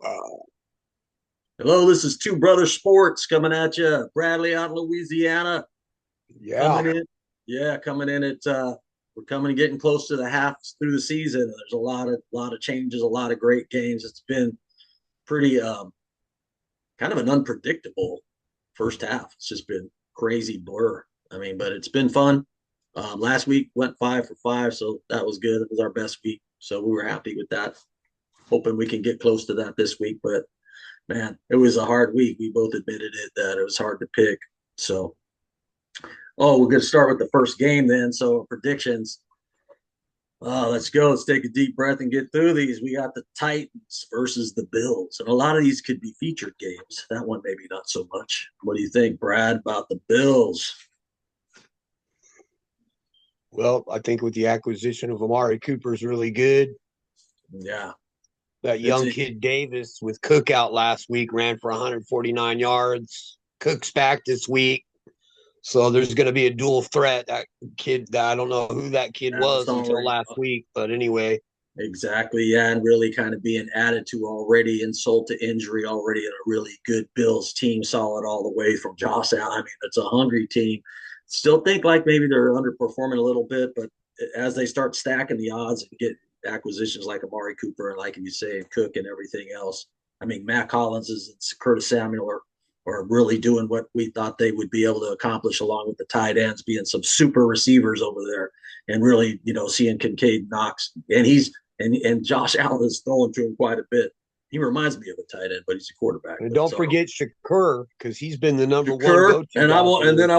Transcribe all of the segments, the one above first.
Hello, this is Two Brother Sports coming at you. Bradley out in Louisiana, Yeah. coming in. Yeah, coming in at we're coming getting close to the half through the season. There's a lot of changes, a lot of great games. It's been pretty kind of an unpredictable first half. It's just been crazy blur. I mean, but it's been fun. Last week went 5 for 5, so that was good. It was our best week, so we were happy with that. Hoping we can get close to that this week, but man, it was a hard week. We both admitted it that it was hard to pick. So, we're going to start with the first game then. So, predictions. Let's go. Let's take a deep breath and get through these. We got the Titans versus the Bills, and a lot of these could be featured games. That one maybe not so much. What do you think, Brad, about the Bills? Well, I think with the acquisition of Amari Cooper is really good. Yeah, That it's young kid Davis with Cook out last week ran for 149 yards. Cook's back this week. So there's going to be a dual threat. That kid, I don't know who that kid that's was until already last week. But anyway, exactly. Yeah, and really kind of being added to already, insult to injury already, in a really good Bills team, solid all the way from Josh Allen. I mean, it's a hungry team. Still think like maybe they're underperforming a little bit, but as they start stacking the odds and get acquisitions like Amari Cooper and like you say, Cook and everything else, I mean, Matt Collins and Curtis Samuel are really doing what we thought they would be able to accomplish, along with the tight ends being some super receivers over there, and really, seeing Kincaid Knox, and Josh Allen is throwing to him quite a bit. He reminds me of a tight end, but he's a quarterback. and But don't forget Shakur because he's been the number one Shakur, go-to and I guy won't, for and the. then I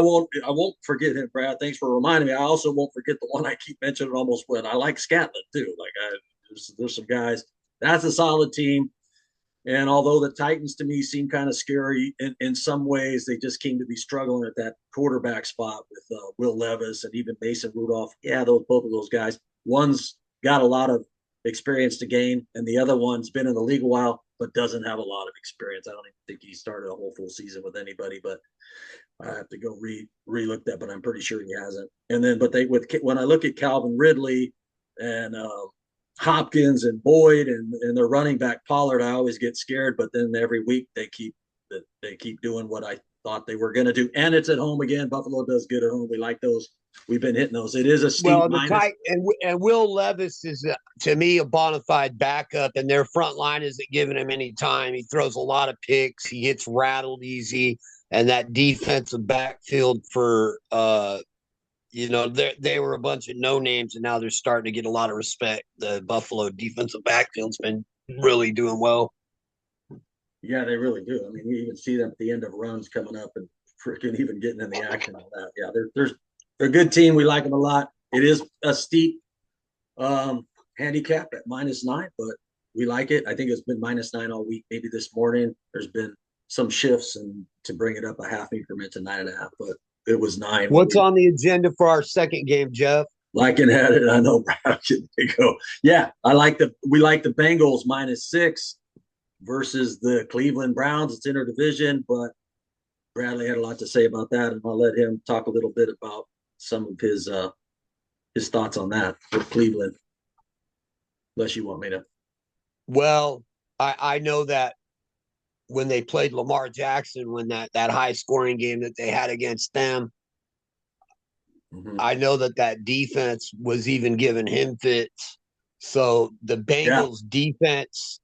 won't forget him, Brad. Thanks for reminding me. I also won't forget the one I keep mentioning almost when I like Scatlin too. There's some guys. That's a solid team. And although the Titans to me seem kind of scary in some ways, they just seem to be struggling at that quarterback spot with Will Levis and even Mason Rudolph. Yeah, both of those guys. One's got a lot of experience to gain, and the other one's been in the league a while but doesn't have a lot of experience. I don't even think he started a whole full season with anybody, but I have to go re-look that, but I'm pretty sure he hasn't. And then, but they with when I look at Calvin Ridley and Hopkins and Boyd and their running back Pollard, I always get scared. But then every week they keep doing what I thought they were going to do, and it's at home again. Buffalo does good at home. We like those. We've been hitting those. It is a steep Well, the minus. tight and Will Levis is to me a bona fide backup, and their front line isn't giving him any time. He throws a lot of picks. He gets rattled easy, and that defensive backfield for they were a bunch of no names, and now they're starting to get a lot of respect. The Buffalo defensive backfield's been really doing well. Yeah, they really do. I mean, you even see them at the end of runs coming up and freaking even getting in the action of that. Yeah, they're a good team. We like them a lot. It is a steep handicap at -9, but we like it. I think it's been -9 all week. Maybe this morning there's been some shifts and to bring it up a half increment to 9.5, but it was 9 when What's we on the agenda for our second game, Jeff? liking had it. I know, Brad. They go. Yeah, we like the Bengals -6 versus the Cleveland Browns. It's interdivision, but Bradley had a lot to say about that, and I'll let him talk a little bit about some of his thoughts on that with Cleveland. Unless you want me to. Well, I know that when they played Lamar Jackson, when that high scoring game that they had against them, Mm-hmm. I know that defense was even giving him fits. So the Yeah, Bengals defense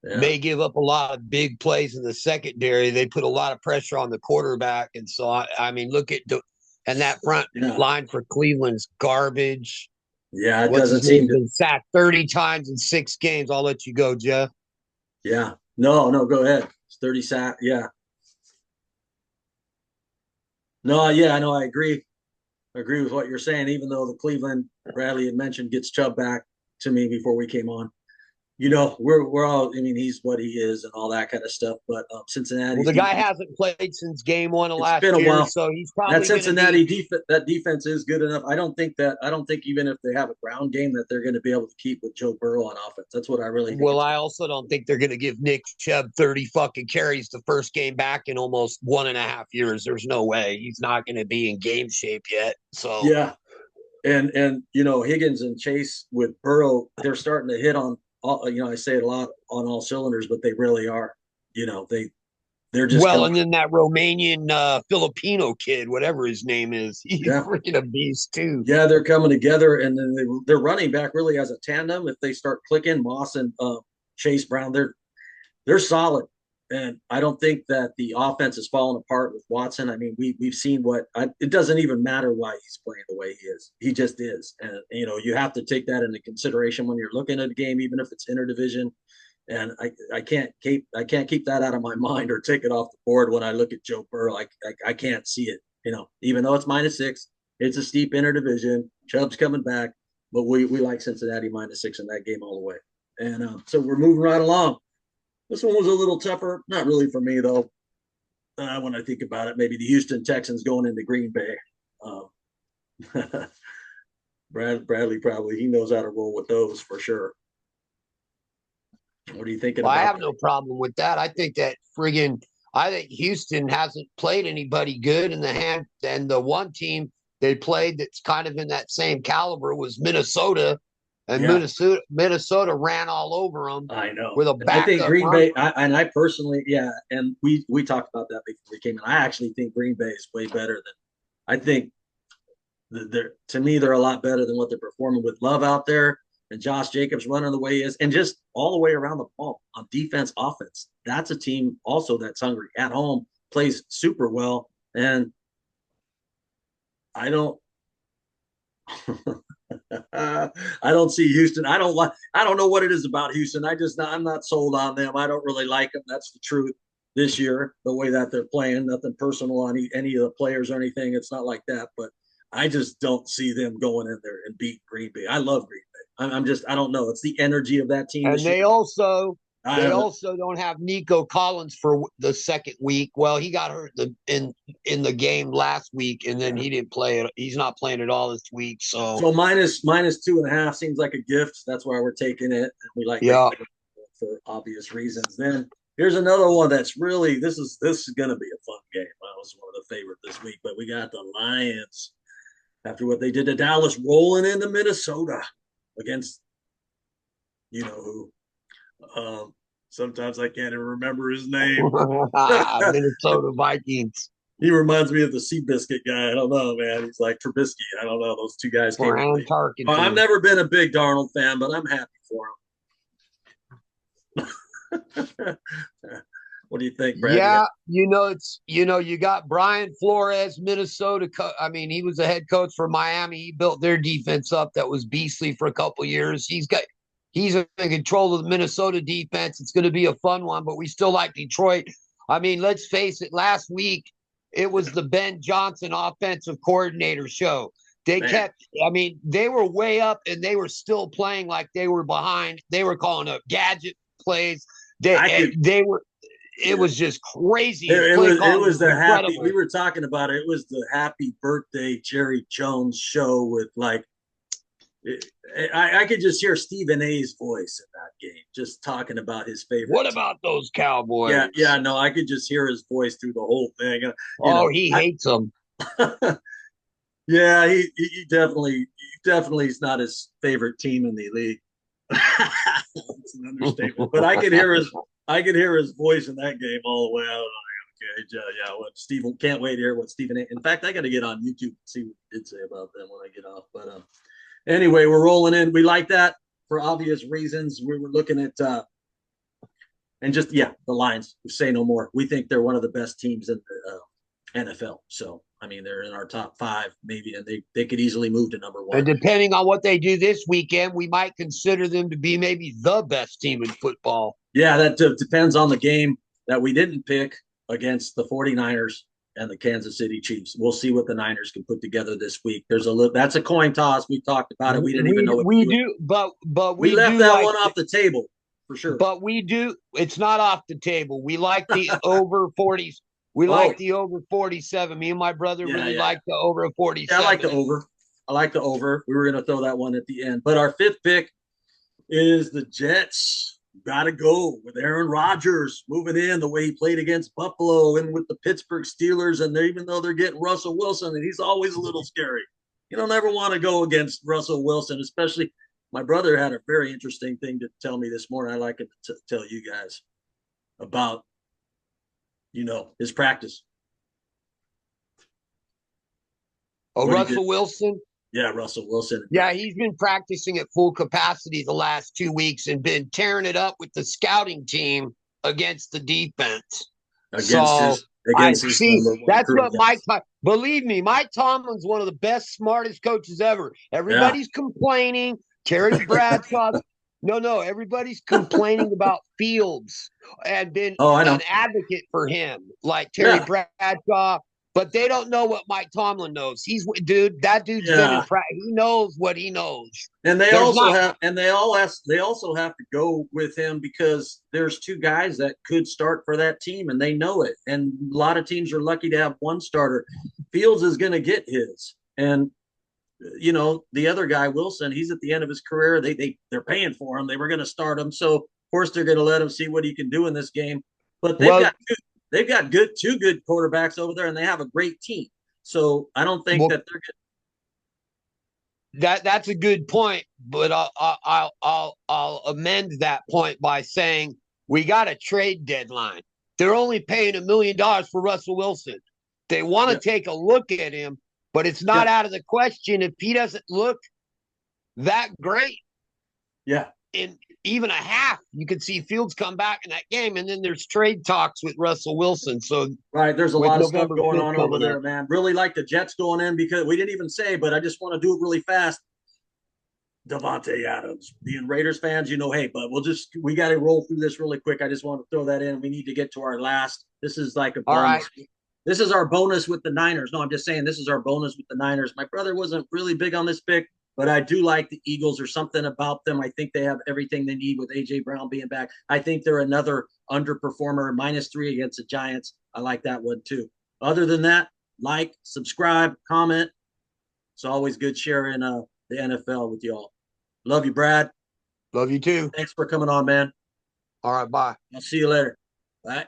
yeah, may give up a lot of big plays in the secondary. They put a lot of pressure on the quarterback, and so I mean, look at and that front yeah, line for Cleveland's garbage. yeah. It What's doesn't his seem name? to. Been sacked 30 times in 6 games. I'll let you go, Jeff. Yeah, no, no. Go ahead. It's 30 sack. Yeah, no, yeah. I know. I agree with what you're saying. Even though the Cleveland Bradley had mentioned gets Chubb back to me before we came on. We're all. I mean, he's what he is and all that kind of stuff. But Well, Cincinnati's the guy defense. hasn't played since game one of It's been last a year, while. so he's That probably going to Cincinnati be. defense is good enough. I don't think even if they have a ground game that they're going to be able to keep with Joe Burrow on offense. That's what I really think Well, it's I going to. also don't think they're going to give Nick Chubb 30 fucking carries the first game back in almost 1.5 years. There's no way he's not going to be in game shape yet. So, Yeah, and Higgins and Chase with Burrow, they're starting to hit on. I say it a lot, on all cylinders, but they really are. They're just Well, coming. and then that Romanian Filipino kid, whatever his name is, he's Yeah, freaking a beast too. yeah, they're coming together, and then they're running back really as a tandem. If they start clicking, Moss and Chase Brown, they're solid. And I don't think that the offense is falling apart with Watson. I mean, we've seen it doesn't even matter why he's playing the way he is. He just is. And, you have to take that into consideration when you're looking at a game, even if it's interdivision. And I can't keep that out of my mind or take it off the board when I look at Joe Burrow. I can't see it, even though it's -6, it's a steep interdivision. Chubb's coming back, but we like Cincinnati -6 in that game all the way. And so we're moving right along. This one was a little tougher, not really for me though. When I think about it, maybe the Houston Texans going into Green Bay. Bradley probably he knows how to roll with those for sure. What are you thinking Well, I about have that? no problem with that. I think Houston hasn't played anybody good in the hand. And the one team they played that's kind of in that same caliber was Minnesota. And Yeah, Minnesota ran all over them I know. with a And I think backup Green run. Bay, I personally, yeah, and we talked about that before we came in. I actually think Green Bay is way better than I think they're to me they're a lot better than what they're performing with Love out there and Josh Jacobs running the way he is, and just all the way around the ball on defense, offense. That's a team also that's hungry at home, plays super well, and I don't. I don't see Houston. I don't like. I don't know what it is about Houston. I'm not sold on them. I don't really like them. That's the truth. This year, the way that they're playing, nothing personal on any of the players or anything. It's not like that, but I just don't see them going in there and beat Green Bay. I love Green Bay. I'm just. I don't know. It's the energy of that team And this year. they I, also don't have Nico Collins for the second week. Well, he got hurt in the game last week, and then he didn't play it. He's not playing at all this week. So so minus 2.5 seems like a gift. That's why we're taking it. We like Green yeah, Bay for obvious reasons. Then here's another one that's really this is going to be a fun game. That was one of the favorite this week, but we got the Lions after what they did to Dallas, rolling into Minnesota against you know who. Sometimes I can't even remember his name. Minnesota Vikings. He reminds me of the Seabiscuit guy. I don't know, man. He's like Trubisky. I don't know. Those two guys came to Fran me. I've Tarkenton. never been a big Darnold fan, but I'm happy for him. What do you think, Brad? Yeah, you got Brian Flores, Minnesota. I mean, he was the head coach for Miami. He built their defense up that was beastly for a couple years. He's in control of the Minnesota defense. It's going to be a fun one, but we still like Detroit. I mean, let's face it. Last week, it was the Ben Johnson offensive coordinator show. Man, They were way up and they were still playing like they were behind. They were calling up gadget plays. I could. They were it Yeah. was just crazy. It was the happy. Incredible. We were talking about it. It was the happy birthday Jerry Jones show with like. I could just hear Stephen A's voice in that game, just talking about his favorite. What team. about those Cowboys? Yeah. No, I could just hear his voice through the whole thing. He hates them. Yeah, he definitely is not his favorite team in the league. It's an understatement, but I could hear his voice in that game all the way out. Okay, yeah. What Stephen can't wait to hear what Stephen. In fact, I got to get on YouTube and see what he did say about them when I get off. But anyway, we're rolling in. We like that for obvious reasons. We were looking at and just the Lions. Say no more. We think they're one of the best teams in the NFL. So I mean, they're in our top 5, maybe, and they could easily move to number 1. And depending on what they do this weekend, we might consider them to be maybe the best team in football. Yeah, that depends on the game that we didn't pick against the 49ers and the Kansas City Chiefs. We'll see what the Niners can put together this week. That's a coin toss. We talked about it. We didn't even know what we do, but we left that one off the table for sure. But we do. It's not off the table. We like the over 40s. We like the over 47. Me and my brother really like the over 47. Yeah, I like the over. We were going to throw that one at the end. But our 5th pick is the Jets. Got to go with Aaron Rodgers moving in the way he played against Buffalo and with the Pittsburgh Steelers. And even though they're getting Russell Wilson, and he's always a little scary. You don't ever want to go against Russell Wilson, especially my brother had a very interesting thing to tell me this morning. I like it to tell you guys about, his practice. Oh, What he did. Russell Wilson. Yeah, Russell Wilson. Yeah, he's been practicing at full capacity the last 2 weeks and been tearing it up with the scouting team against the defense. against So his I against his see number one that's recruit. what believe me, Mike Tomlin's one of the best, smartest coaches ever. Yeah. Everybody's complaining. Terry Bradshaw. No, everybody's complaining about Fields and been Oh, I know. an advocate for him, like Terry Yeah. Bradshaw. But they don't know what Mike Tomlin knows. That dude's been in Yeah. practice. He knows what he knows. And they There's also not have, and they also have to go with him because there's two guys that could start for that team, and they know it. And a lot of teams are lucky to have one starter. Fields is going to get his, and the other guy Wilson, he's at the end of his career. They're paying for him. They were going to start him, so of course they're going to let him see what he can do in this game. But well. they've got two good quarterbacks over there, and they have a great team. So I don't think Well, that they're that's a good point, but I'll amend that point by saying we got a trade deadline. They're only paying $1 million for Russell Wilson. They want to take a look at him, but it's not out of the question if he doesn't look that great. Yeah. In even a half, you could see Fields come back in that game, and then there's trade talks with Russell Wilson. So right, there's a lot of stuff November going 5th on over coming there, up. man. Really like the Jets going in because we didn't even say, but I just want to do it really fast. Davante Adams, being Raiders fans, hey, but we got to roll through this really quick. I just want to throw that in. We need to get to our last. This is like a bonus. All right. This is our bonus with the Niners. No, I'm just saying this is our bonus with the Niners. My brother wasn't really big on this pick, but I do like the Eagles. There's something about them. I think they have everything they need with A.J. Brown being back. I think they're another underperformer, -3 against the Giants. I like that one too. Other than that, like, subscribe, comment. It's always good sharing the NFL with y'all. Love you, Brad. Love you too. Thanks for coming on, man. All right, bye. I'll see you later. Bye.